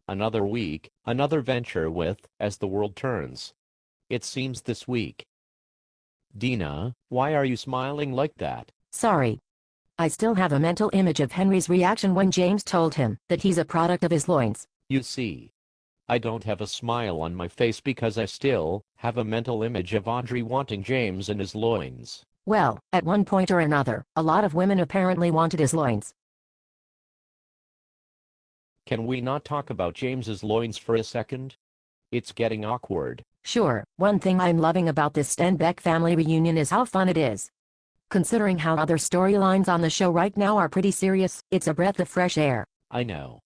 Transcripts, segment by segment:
Another week, another venture with As the World Turns. It seems this week. Deena, why are you smiling like that? Sorry. I still have a mental image of Henry's reaction when James told him that he's a product of his loins. You see, I don't have a smile on my face because I still have a mental image of Audrey wanting James in his loins. Well, at one point or another, a lot of women apparently wanted his loins. Can we not talk about James's loins for a second? It's getting awkward. Sure, one thing I'm loving about this Stenbeck family reunion is how fun it is. Considering how other storylines on the show right now are pretty serious, it's a breath of fresh air. I know.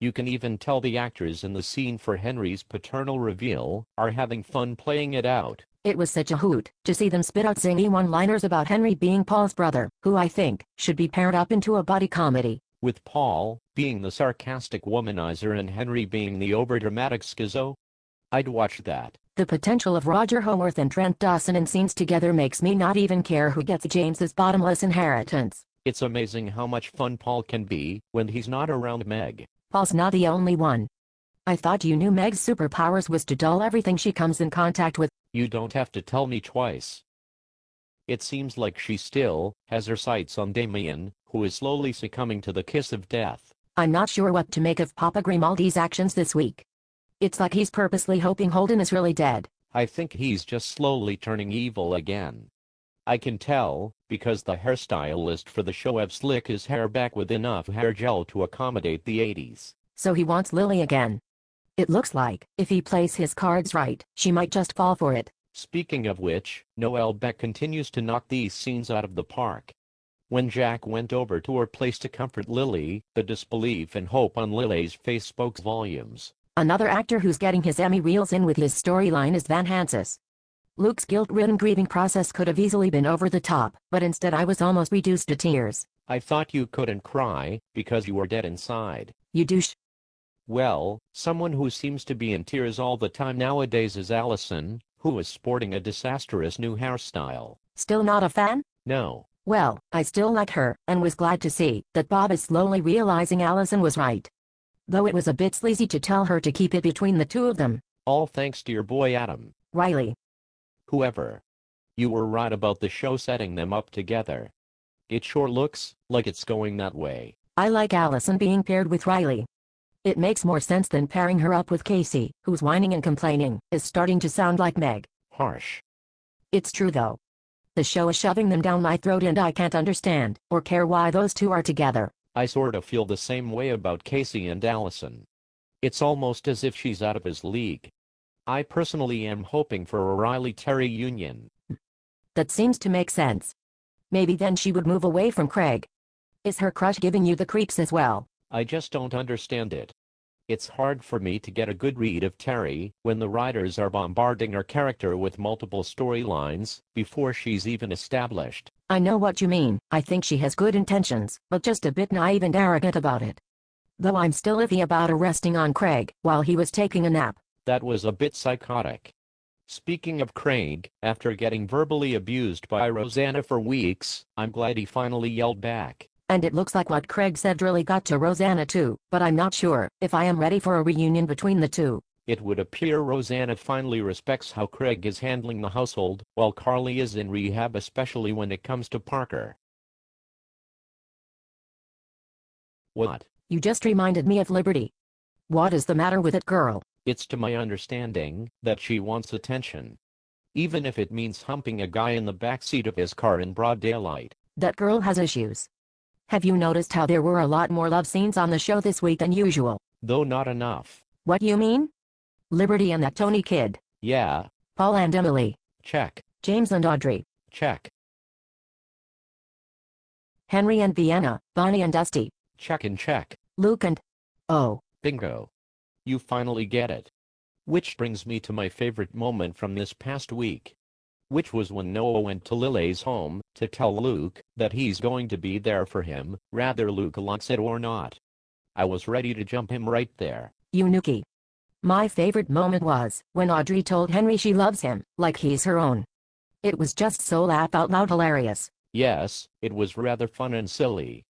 You can even tell the actors in the scene for Henry's paternal reveal are having fun playing it out. It was such a hoot to see them spit out zingy one-liners about Henry being Paul's brother, who I think should be paired up into a buddy comedy. With Paul being the sarcastic womanizer and Henry being the overdramatic schizo? I'd watch that. The potential of Roger Howarth and Trent Dawson in scenes together makes me not even care who gets James's bottomless inheritance. It's amazing how much fun Paul can be when he's not around Meg. Paul's not the only one. I thought you knew Meg's superpowers was to dull everything she comes in contact with. You don't have to tell me twice. It seems like she still has her sights on Damien, who is slowly succumbing to the kiss of death. I'm not sure what to make of Papa Grimaldi's actions this week. It's like he's purposely hoping Holden is really dead. I think he's just slowly turning evil again. I can tell, because the hairstylist for the show have slicked his hair back with enough hair gel to accommodate the 80s. So he wants Lily again. It looks like, if he plays his cards right, she might just fall for it. Speaking of which, Noelle Beck continues to knock these scenes out of the park. When Jack went over to her place to comfort Lily, the disbelief and hope on Lily's face spoke volumes. Another actor who's getting his Emmy reels in with his storyline is Van Hansis. Luke's guilt-ridden grieving process could have easily been over the top, but instead I was almost reduced to tears. I thought you couldn't cry because you were dead inside. You douche. Well, someone who seems to be in tears all the time nowadays is Allison, who is sporting a disastrous new hairstyle. Still not a fan? No. Well, I still like her, and was glad to see that Bob is slowly realizing Allison was right. Though it was a bit sleazy to tell her to keep it between the two of them. All thanks to your boy Adam. Riley. Whoever. You were right about the show setting them up together. It sure looks like it's going that way. I like Allison being paired with Riley. It makes more sense than pairing her up with Casey, who's whining and complaining, is starting to sound like Meg. Harsh. It's true though. The show is shoving them down my throat and I can't understand, or care why those two are together. I sort of feel the same way about Casey and Allison. It's almost as if she's out of his league. I personally am hoping for a Riley-Terry union. That seems to make sense. Maybe then she would move away from Craig. Is her crush giving you the creeps as well? I just don't understand it. It's hard for me to get a good read of Terry when the writers are bombarding her character with multiple storylines before she's even established. I know what you mean. I think she has good intentions, but just a bit naive and arrogant about it. Though I'm still iffy about her resting on Craig while he was taking a nap. That was a bit psychotic. Speaking of Craig, after getting verbally abused by Rosanna for weeks, I'm glad he finally yelled back. And it looks like what Craig said really got to Rosanna too, but I'm not sure if I am ready for a reunion between the two. It would appear Rosanna finally respects how Craig is handling the household, while Carly is in rehab, especially when it comes to Parker. What? You just reminded me of Liberty. What is the matter with it, girl? It's to my understanding that she wants attention. Even if it means humping a guy in the backseat of his car in broad daylight. That girl has issues. Have you noticed how there were a lot more love scenes on the show this week than usual? Though not enough. What you mean? Liberty and that Tony kid. Yeah. Paul and Emily. Check. James and Audrey. Check. Henry and Vienna, Bonnie and Dusty. Check and check. Luke and... Oh. Bingo. You finally get it. Which brings me to my favorite moment from this past week. Which was when Noah went to Lily's home to tell Luke that he's going to be there for him, whether Luke likes it or not. I was ready to jump him right there. Yunuki. My favorite moment was when Audrey told Henry she loves him, like he's her own. It was just so laugh out loud hilarious. Yes, it was rather fun and silly.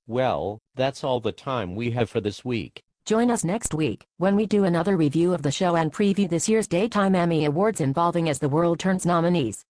Well, that's all the time we have for this week. Join us next week, when we do another review of the show and preview this year's Daytime Emmy Awards involving As the World Turns nominees.